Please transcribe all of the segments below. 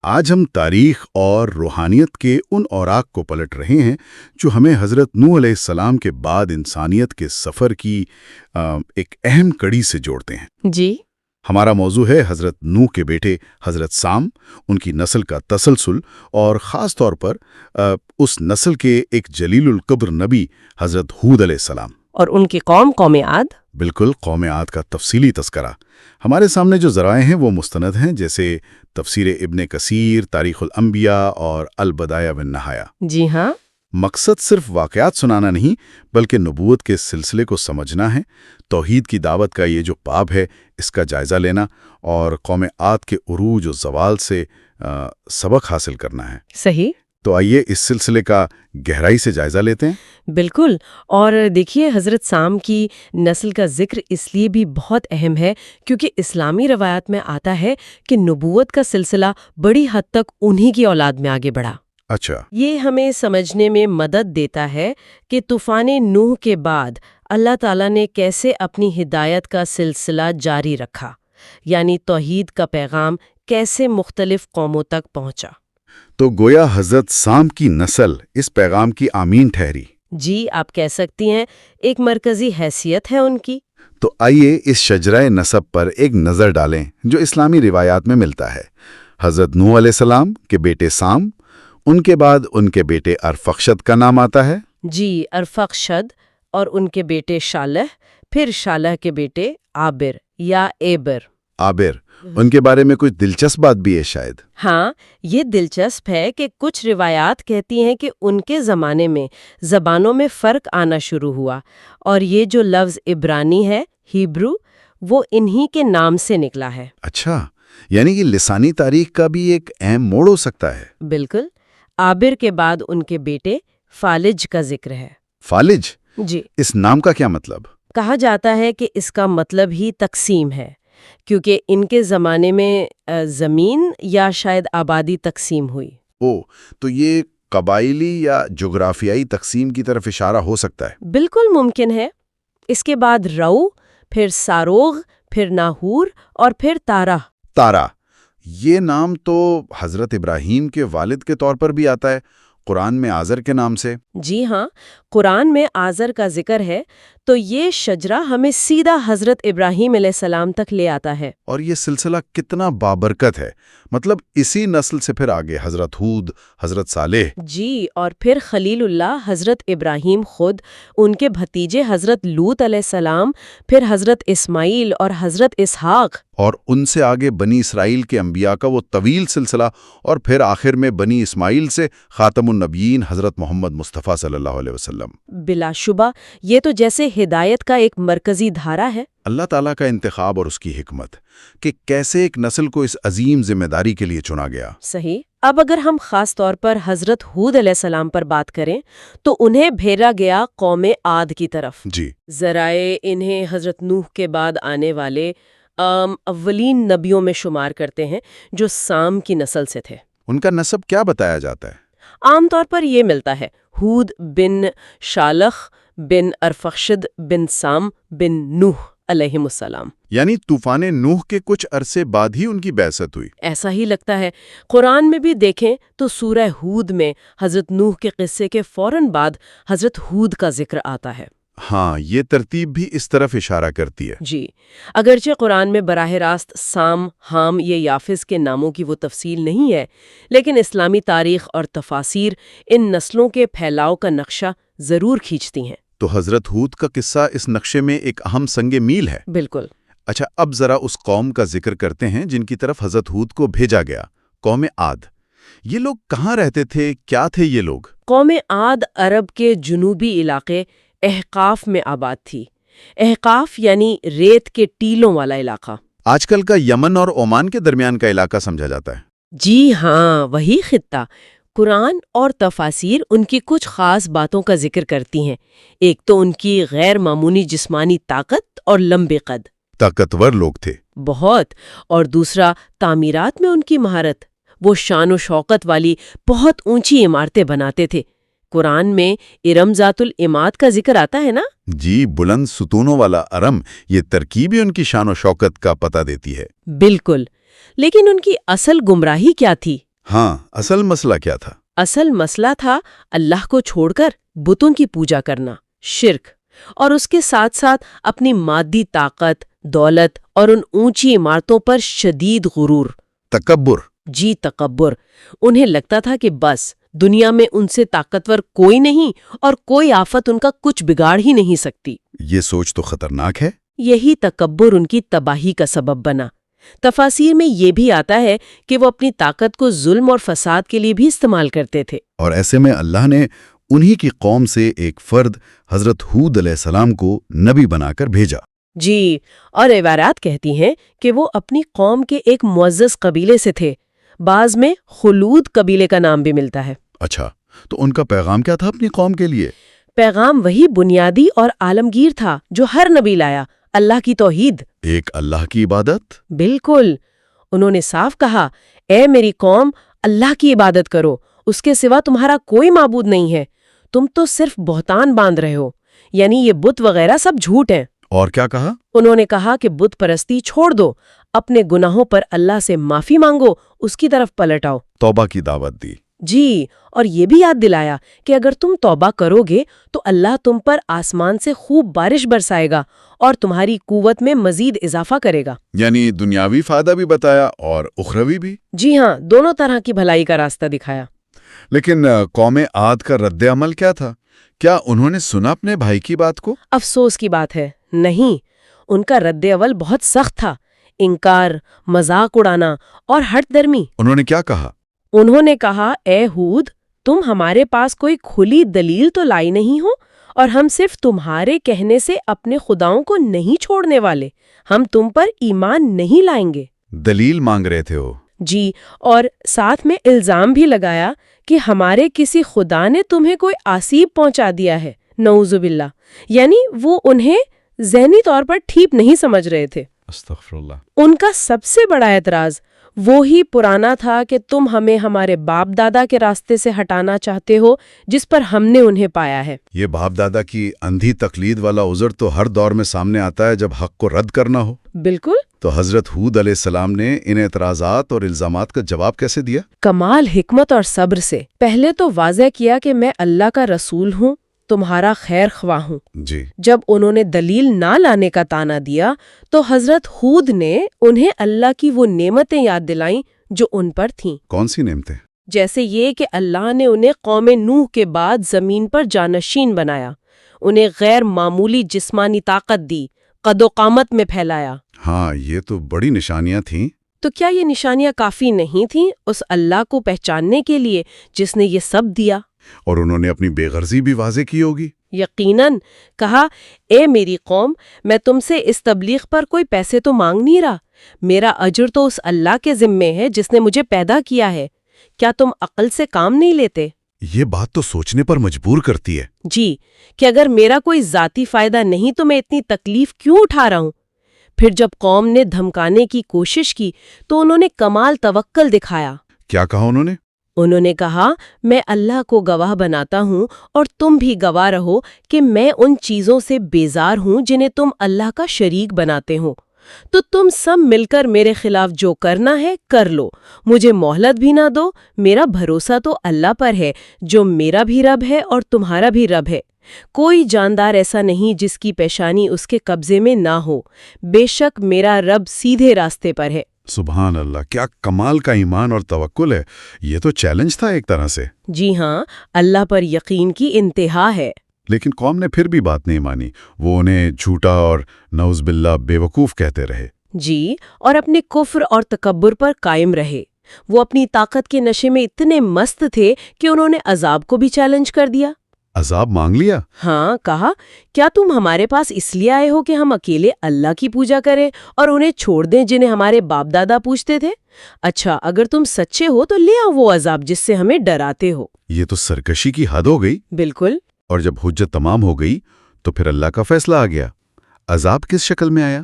آج ہم تاریخ اور روحانیت کے ان اوراق کو پلٹ رہے ہیں جو ہمیں حضرت نوح علیہ السلام کے بعد انسانیت کے سفر کی ایک اہم کڑی سے جوڑتے ہیں۔ جی۔ ہمارا موضوع ہے حضرت نوح کے بیٹے حضرت سام، ان کی نسل کا تسلسل، اور خاص طور پر اس نسل کے ایک جلیل القبر نبی حضرت ہود علیہ السلام اور ان کی قوم عاد۔ بالکل، قوم عاد کا تفصیلی تذکرہ۔ ہمارے سامنے جو ذرائع ہیں وہ مستند ہیں، جیسے تفسیر ابن کثیر، تاریخ الانبیاء اور البدایہ والنہایہ۔ جی ہاں۔ مقصد صرف واقعات سنانا نہیں بلکہ نبوت کے سلسلے کو سمجھنا ہے، توحید کی دعوت کا یہ جو باب ہے اس کا جائزہ لینا، اور قوم عاد کے عروج و زوال سے سبق حاصل کرنا ہے۔ صحیح۔ تو آئیے اس سلسلے کا گہرائی سے جائزہ لیتے ہیں۔ بالکل، اور دیکھیے حضرت سام کی نسل کا ذکر اس لیے بھی بہت اہم ہے کیونکہ اسلامی روایات میں آتا ہے کہ نبوت کا سلسلہ بڑی حد تک انہی کی اولاد میں آگے بڑھا۔ اچھا۔ یہ ہمیں سمجھنے میں مدد دیتا ہے کہ طوفان نوح کے بعد اللہ تعالیٰ نے کیسے اپنی ہدایت کا سلسلہ جاری رکھا، یعنی توحید کا پیغام کیسے مختلف قوموں تک پہنچا۔ تو گویا حضرت سام کی نسل اس پیغام کی آمین ٹھہری۔ جی، آپ کہہ سکتی ہیں، ایک مرکزی حیثیت ہے ان کی۔ تو آئیے اس شجرہ نسب پر ایک نظر ڈالیں جو اسلامی روایات میں ملتا ہے۔ حضرت نوح علیہ السلام کے بیٹے سام، ان کے بعد ان کے بیٹے ارفخشد کا نام آتا ہے۔ جی، ارفخشد، اور ان کے بیٹے شالح، پھر شالح کے بیٹے عابر یا ایبر۔ عابر، ان کے بارے میں کچھ دلچسپ بات بھی ہے شاید۔ ہاں، یہ دلچسپ ہے کہ کچھ روایات کہتی ہیں کہ ان کے زمانے میں زبانوں میں فرق آنا شروع ہوا، اور یہ جو لفظ عبرانی ہے، ہیبرو، وہ انہی کے نام سے نکلا ہے۔ اچھا، یعنی کہ لسانی تاریخ کا بھی ایک اہم موڑ ہو سکتا ہے۔ بالکل۔ عابر کے بعد ان کے بیٹے فالج کا ذکر ہے۔ فالج؟ جی۔ اس نام کا کیا مطلب؟ کہا جاتا ہے کہ اس کا مطلب ہی تقسیم ہے، کیونکہ ان کے زمانے میں زمین یا شاید آبادی تقسیم ہوئی۔ تو یہ قبائلی یا جغرافیائی تقسیم کی طرف اشارہ ہو سکتا ہے۔ بالکل ممکن ہے۔ اس کے بعد رو، پھر ساروغ، پھر ناہور، اور پھر تارہ۔ تارہ، یہ نام تو حضرت ابراہیم کے والد کے طور پر بھی آتا ہے قرآن میں آزر کے نام سے۔ جی ہاں، قرآن میں آزر کا ذکر ہے، تو یہ شجرہ ہمیں سیدھا حضرت ابراہیم علیہ السلام تک لے آتا ہے۔ اور یہ سلسلہ کتنا بابرکت ہے، مطلب اسی نسل سے پھر آگے حضرت ہود، حضرت صالح۔ جی، اور پھر خلیل اللہ حضرت ابراہیم خود، ان کے بھتیجے حضرت لوط علیہ السلام، پھر حضرت اسماعیل اور حضرت اسحاق، اور ان سے آگے بنی اسرائیل کے انبیاء کا وہ طویل سلسلہ، اور پھر آخر میں بنی اسماعیل سے خاتم النبیین حضرت محمد مصطفیٰ صلی اللہ علیہ وسلم۔ بلا شبہ یہ تو جیسے ہدایت کا ایک مرکزی دھارا ہے۔ اللہ تعالیٰ کا انتخاب اور اس کی حکمت کہ کیسے ایک نسل کو اس عظیم ذمہ داری کے لیے چنا گیا۔ صحیح۔ اب اگر ہم خاص طور پر حضرت ہود علیہ السلام پر بات کریں تو انہیں بھیجا گیا قوم عاد کی طرف۔ جی۔ ذرائع انہیں حضرت نوح کے بعد آنے والے اولین نبیوں میں شمار کرتے ہیں جو سام کی نسل سے تھے۔ ان کا نسب کیا بتایا جاتا ہے؟ عام طور پر یہ ملتا ہے: ہود بن شالخ بن ارفخشد بن سام بن نوح علیہ السلام۔ یعنی طوفان نوح کے کچھ عرصے بعد ہی ان کی بعثت ہوئی۔ ایسا ہی لگتا ہے۔ قرآن میں بھی دیکھیں تو سورہ ہود میں حضرت نوح کے قصے کے فوراً بعد حضرت ہود کا ذکر آتا ہے۔ ہاں، یہ ترتیب بھی اس طرف اشارہ کرتی ہے۔ جی، اگرچہ قرآن میں براہ راست سام، حام یا یافز کے ناموں کی وہ تفصیل نہیں ہے، لیکن اسلامی تاریخ اور تفاسیر ان نسلوں کے پھیلاؤ کا نقشہ ضرور کھینچتی ہیں۔ تو حضرت ہود کا قصہ اس نقشے میں ایک اہم سنگ میل ہے۔ بالکل۔ اچھا، اب ذرا اس قوم کا ذکر کرتے ہیں جن کی طرف حضرت ہود کو بھیجا گیا، قوم عاد۔ یہ لوگ کہاں رہتے تھے، کیا تھے یہ لوگ؟ قوم عاد عرب کے جنوبی علاقے احقاف میں آباد تھی۔ احقاف یعنی ریت کے ٹیلوں والا علاقہ۔ آج کل کا یمن اور عمان کے درمیان کا علاقہ سمجھا جاتا ہے۔ جی ہاں، وہی خطہ۔ قرآن اور تفاسیر ان کی کچھ خاص باتوں کا ذکر کرتی ہیں۔ ایک تو ان کی غیر معمولی جسمانی طاقت اور لمبے قد۔ طاقتور لوگ تھے بہت۔ اور دوسرا، تعمیرات میں ان کی مہارت۔ وہ شان و شوکت والی بہت اونچی عمارتیں بناتے تھے۔ قرآن میں ارم ذات العماد کا ذکر آتا ہے نا؟ جی، بلند ستونوں والا ارم، یہ ترکیب ہی ان کی شان و شوکت کا پتہ دیتی ہے۔ بالکل۔ لیکن ان کی اصل گمراہی کیا تھی؟ ہاں، اصل مسئلہ کیا تھا؟ اصل مسئلہ تھا اللہ کو چھوڑ کر بتوں کی پوجا کرنا، شرک، اور اس کے ساتھ ساتھ اپنی مادی طاقت، دولت اور ان اونچی عمارتوں پر شدید غرور۔ تکبر۔ جی تکبر۔ انہیں لگتا تھا کہ بس دنیا میں ان سے طاقتور کوئی نہیں اور کوئی آفت ان کا کچھ بگاڑ ہی نہیں سکتی۔ یہ سوچ تو خطرناک ہے۔ یہی تکبر ان کی تباہی کا سبب بنا۔ تفاسیر میں یہ بھی آتا ہے کہ وہ اپنی طاقت کو ظلم اور فساد کے لیے بھی استعمال کرتے تھے۔ اور ایسے میں اللہ نے انہی کی قوم سے ایک فرد حضرت ہود علیہ السلام کو نبی بنا کر بھیجا۔ جی، اور روایات کہتی ہیں کہ وہ اپنی قوم کے ایک معزز قبیلے سے تھے۔ بعض میں خلود قبیلے کا نام بھی ملتا ہے۔ اچھا، تو ان کا پیغام کیا تھا اپنی قوم کے لیے؟ پیغام وہی بنیادی اور عالمگیر تھا جو ہر نبی لایا، اللہ کی توحید۔ ایک اللہ کی عبادت؟ بالکل۔ انہوں نے صاف کہا، اے میری قوم، اللہ کی عبادت کرو، اس کے سوا تمہارا کوئی معبود نہیں ہے۔ تم تو صرف بہتان باندھ رہے ہو، یعنی یہ بت وغیرہ سب جھوٹ ہیں۔ اور کیا کہا؟ انہوں نے کہا کہ بت پرستی چھوڑ دو، اپنے گناہوں پر اللہ سے معافی مانگو، اس کی طرف پلٹ آؤ۔ توبہ کی دعوت دی۔ جی، اور یہ بھی یاد دلایا کہ اگر تم توبہ کرو گے تو اللہ تم پر آسمان سے خوب بارش برسائے گا اور تمہاری قوت میں مزید اضافہ کرے گا۔ یعنی دنیاوی فائدہ بھی بتایا اور اخروی بھی؟ جی ہاں، دونوں طرح کی بھلائی کا راستہ دکھایا۔ لیکن قوم عاد کا رد عمل کیا تھا؟ کیا انہوں نے سنا اپنے بھائی کی بات کو؟ افسوس کی بات ہے، نہیں۔ ان کا رد عمل بہت سخت تھا، انکار، مذاق اڑانا اور ہٹ درمی۔ انہوں نے کیا کہا؟ انہوں نے کہا، اے ہود، تم ہمارے پاس کوئی کھلی دلیل تو لائی نہیں ہو، اور ہم صرف تمہارے کہنے سے اپنے خداؤں کو نہیں چھوڑنے والے، ہم تم پر ایمان نہیں لائیں گے۔ دلیل مانگ رہے تھے وہ؟ جی، اور ساتھ میں الزام بھی لگایا کہ ہمارے کسی خدا نے تمہیں کوئی آسیب پہنچا دیا ہے، نعوذ باللہ۔ یعنی وہ انہیں ذہنی طور پر ٹھیک نہیں سمجھ رہے تھے۔ استغفر اللہ۔ ان کا سب سے بڑا اعتراض وہی پرانا تھا کہ تم ہمیں ہمارے باپ دادا کے راستے سے ہٹانا چاہتے ہو جس پر ہم نے انہیں پایا ہے۔ یہ باپ دادا کی اندھی تقلید والا عذر تو ہر دور میں سامنے آتا ہے جب حق کو رد کرنا ہو۔ بالکل۔ تو حضرت ہود علیہ السلام نے ان اعتراضات اور الزامات کا جواب کیسے دیا؟ کمال حکمت اور صبر سے۔ پہلے تو واضح کیا کہ میں اللہ کا رسول ہوں، تمہارا خیر خواہ ہوں۔ جی۔ جب انہوں نے دلیل نہ لانے کا طعنہ دیا تو حضرت ہود نے انہیں اللہ کی وہ نعمتیں یاد دلائیں جو ان پر تھیں۔ کون سی نعمتیں؟ جیسے یہ کہ اللہ نے انہیں قوم نوح کے بعد زمین پر جانشین بنایا، انہیں غیر معمولی جسمانی طاقت دی، قد و قامت میں پھیلایا۔ ہاں، یہ تو بڑی نشانیاں تھیں۔ تو کیا یہ نشانیاں کافی نہیں تھیں اس اللہ کو پہچاننے کے لیے جس نے یہ سب دیا؟ اور انہوں نے اپنی بے غرضی بھی واضح کی ہوگی۔ یقیناً۔ کہا، اے میری قوم، میں تم سے اس تبلیغ پر کوئی پیسے تو مانگ نہیں رہا، میرا اجر تو اس اللہ کے ذمے ہے جس نے مجھے پیدا کیا ہے، کیا تم عقل سے کام نہیں لیتے؟ یہ بات تو سوچنے پر مجبور کرتی ہے۔ جی، کہ اگر میرا کوئی ذاتی فائدہ نہیں تو میں اتنی تکلیف کیوں اٹھا رہا ہوں؟ پھر جب قوم نے دھمکانے کی کوشش کی تو انہوں نے کمال توکل دکھایا۔ کیا کہا انہوں نے؟ انہوں نے کہا، میں اللہ کو گواہ بناتا ہوں اور تم بھی گواہ رہو کہ میں ان چیزوں سے بیزار ہوں جنہیں تم اللہ کا شریک بناتے ہو، تو تم سب مل کر میرے خلاف جو کرنا ہے کر لو، مجھے مہلت بھی نہ دو، میرا بھروسہ تو اللہ پر ہے جو میرا بھی رب ہے اور تمہارا بھی رب ہے، کوئی جاندار ایسا نہیں جس کی پیشانی اس کے قبضے میں نہ ہو، بے شک میرا رب سیدھے راستے پر ہے۔ سبحان اللہ، کیا کمال کا ایمان اور توکل ہے۔ یہ تو چیلنج تھا ایک طرح سے۔ جی ہاں، اللہ پر یقین کی انتہا ہے۔ لیکن قوم نے پھر بھی بات نہیں مانی، وہ انہیں جھوٹا اور نعوذ باللہ بے وقوف کہتے رہے۔ جی، اور اپنے کفر اور تکبر پر قائم رہے۔ وہ اپنی طاقت کے نشے میں اتنے مست تھے کہ انہوں نے عذاب کو بھی چیلنج کر دیا۔ عذاب مانگ لیا؟ ہاں، کہا، کیا تم ہمارے پاس اس لیے آئے ہو کہ ہم اکیلے اللہ کی پوجا کریں اور انہیں چھوڑ دیں جنہیں ہمارے باپ دادا پوجتے تھے؟ اچھا، اگر تم سچے ہو تو لے آؤ وہ عذاب جس سے ہمیں ڈراتے ہو۔ یہ تو سرکشی کی حد ہو گئی۔ بالکل۔ اور جب حجت تمام ہو گئی تو پھر اللہ کا فیصلہ آ گیا۔ عذاب کس شکل میں آیا؟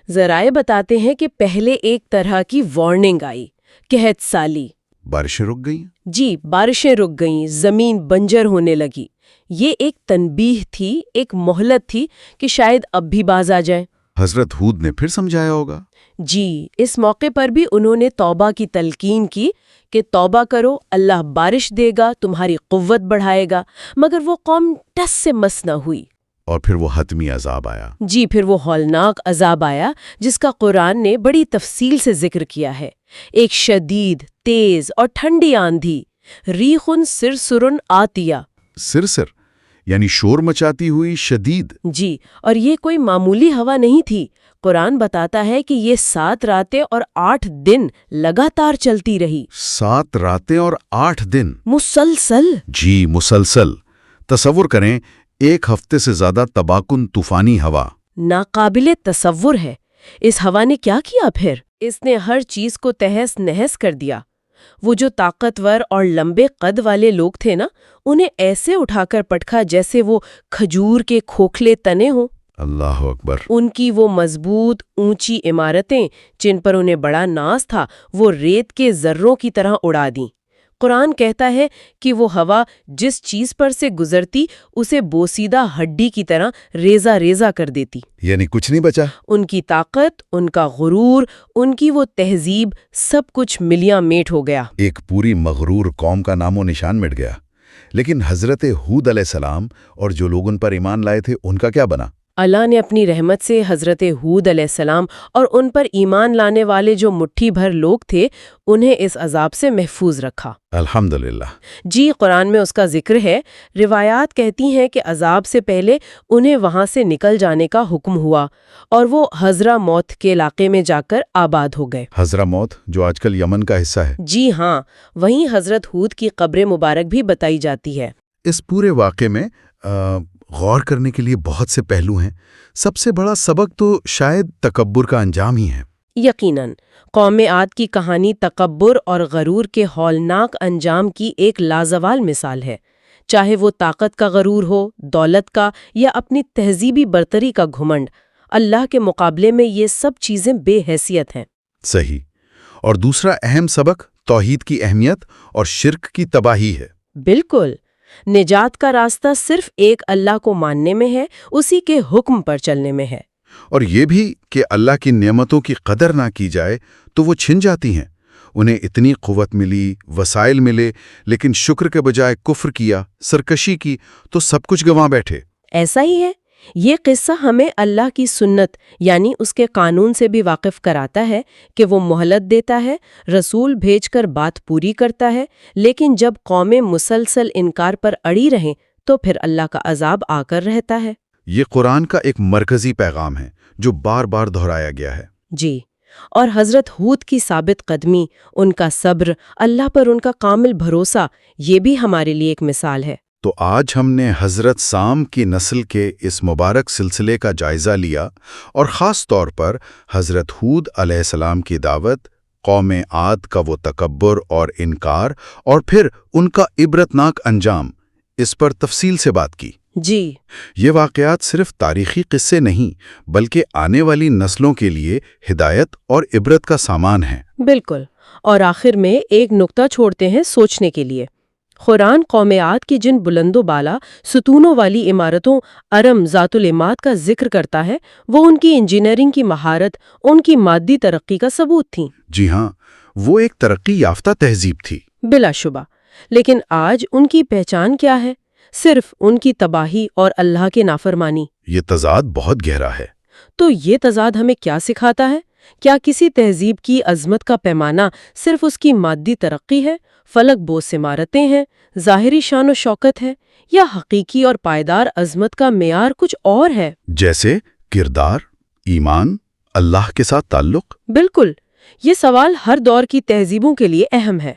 ذرائع بتاتے ہیں کہ پہلے ایک طرح کی وارننگ آئی، قحط سالی۔ بارشیں رک گئیں؟ جی، بارشیں رک گئیں، زمین بنجر ہونے لگی۔ یہ ایک تنبیہ تھی، ایک مہلت تھی کہ شاید اب بھی باز آ جائیں۔ حضرت ہود نے پھر سمجھایا ہوگا۔ جی، اس موقع پر بھی انہوں نے توبہ کی تلقین کی کہ توبہ کرو، اللہ بارش دے گا، تمہاری قوت بڑھائے گا، مگر وہ قوم ٹس سے مس نہ ہوئی۔ اور پھر وہ حتمی عذاب آیا۔ جی، پھر وہ ہولناک عذاب آیا جس کا قرآن نے بڑی تفصیل سے ذکر کیا ہے۔ ایک شدید، تیز اور ٹھنڈی آندھی، ریخن سرسرن آتیہ۔ سرسر یعنی شور مچاتی ہوئی، شدید۔ جی، اور یہ کوئی معمولی ہوا نہیں تھی۔ قرآن بتاتا ہے کہ یہ 7 راتیں اور 8 دن لگاتار چلتی رہی۔ 7 راتیں اور 8 دن مسلسل۔ جی، مسلسل۔ تصور کریں، ایک ہفتے سے زیادہ تباکن طوفانی ہوا۔ ناقابل تصور ہے۔ اس ہوا نے کیا کیا پھر؟ اس نے ہر چیز کو تہس نہس کر دیا۔ وہ جو طاقتور اور لمبے قد والے لوگ تھے نا، انہیں ایسے اٹھا کر پٹکا جیسے وہ کھجور کے کھوکھلے تنے ہوں۔ اللہ اکبر۔ ان کی وہ مضبوط اونچی عمارتیں جن پر انہیں بڑا ناز تھا، وہ ریت کے ذروں کی طرح اڑا دیں۔ قرآن کہتا ہے کہ وہ ہوا جس چیز پر سے گزرتی اسے بوسیدہ ہڈی کی طرح ریزہ ریزہ کر دیتی۔ یعنی کچھ نہیں بچا۔ ان کی طاقت، ان کا غرور، ان کی وہ تہذیب، سب کچھ ملیاں میٹ ہو گیا۔ ایک پوری مغرور قوم کا نام و نشان مٹ گیا۔ لیکن حضرت ہود علیہ السلام اور جو لوگ ان پر ایمان لائے تھے، ان کا کیا بنا؟ اللہ نے اپنی رحمت سے حضرت ہود علیہ السلام اور ان پر ایمان لانے والے جو مٹھی بھر لوگ تھے، انہیں اس عذاب سے محفوظ رکھا۔ الحمدللہ۔ جی، قرآن میں اس کا ذکر ہے۔ روایات کہتی ہیں کہ عذاب سے پہلے انہیں وہاں سے نکل جانے کا حکم ہوا اور وہ حضرہ موت کے علاقے میں جا کر آباد ہو گئے۔ حضرہ موت جو آج کل یمن کا حصہ ہے۔ جی ہاں، وہیں حضرت ہود کی قبر مبارک بھی بتائی جاتی ہے۔ اس پورے واقعے میں غور کرنے کے لیے بہت سے پہلو ہیں۔ سب سے بڑا سبق تو شاید تکبر کا انجام ہی ہے۔ یقیناً قوم عاد کی کہانی تکبر اور غرور کے ہولناک انجام کی ایک لازوال مثال ہے۔ چاہے وہ طاقت کا غرور ہو، دولت کا، یا اپنی تہذیبی برتری کا گھمنڈ، اللہ کے مقابلے میں یہ سب چیزیں بے حیثیت ہیں۔ صحیح۔ اور دوسرا اہم سبق توحید کی اہمیت اور شرک کی تباہی ہے۔ بالکل۔ نجات کا راستہ صرف ایک اللہ کو ماننے میں ہے، اسی کے حکم پر چلنے میں ہے۔ اور یہ بھی کہ اللہ کی نعمتوں کی قدر نہ کی جائے تو وہ چھن جاتی ہیں۔ انہیں اتنی قوت ملی، وسائل ملے، لیکن شکر کے بجائے کفر کیا، سرکشی کی، تو سب کچھ گنوا بیٹھے۔ ایسا ہی ہے۔ یہ قصہ ہمیں اللہ کی سنت یعنی اس کے قانون سے بھی واقف کراتا ہے کہ وہ مہلت دیتا ہے، رسول بھیج کر بات پوری کرتا ہے، لیکن جب قومیں مسلسل انکار پر اڑی رہیں تو پھر اللہ کا عذاب آ کر رہتا ہے۔ یہ قرآن کا ایک مرکزی پیغام ہے جو بار بار دہرایا گیا ہے۔ جی، اور حضرت ہود کی ثابت قدمی، ان کا صبر، اللہ پر ان کا کامل بھروسہ، یہ بھی ہمارے لیے ایک مثال ہے۔ تو آج ہم نے حضرت سام کی نسل کے اس مبارک سلسلے کا جائزہ لیا، اور خاص طور پر حضرت ہود علیہ السلام کی دعوت، قوم عاد کا وہ تکبر اور انکار، اور پھر ان کا عبرتناک انجام، اس پر تفصیل سے بات کی۔ جی، یہ واقعات صرف تاریخی قصے نہیں، بلکہ آنے والی نسلوں کے لیے ہدایت اور عبرت کا سامان ہیں۔ بالکل۔ اور آخر میں ایک نقطہ چھوڑتے ہیں سوچنے کے لیے۔ قرآن قوم عاد کی جن بلند و بالا ستونوں والی عمارتوں ارم ذات العماد کا ذکر کرتا ہے، وہ ان کی انجینئرنگ کی مہارت، ان کی مادی ترقی کا ثبوت تھیں۔ جی ہاں، وہ ایک ترقی یافتہ تہذیب تھی۔ بلا شبہ۔ لیکن آج ان کی پہچان کیا ہے؟ صرف ان کی تباہی اور اللہ کے نافرمانی۔ یہ تضاد بہت گہرا ہے۔ تو یہ تضاد ہمیں کیا سکھاتا ہے؟ کیا کسی تہذیب کی عظمت کا پیمانہ صرف اس کی مادی ترقی ہے، فلک بوس عمارتیں ہیں، ظاہری شان و شوکت ہے، یا حقیقی اور پائیدار عظمت کا معیار کچھ اور ہے؟ جیسے کردار، ایمان، اللہ کے ساتھ تعلق؟ بالکل۔ یہ سوال ہر دور کی تہذیبوں کے لیے اہم ہے۔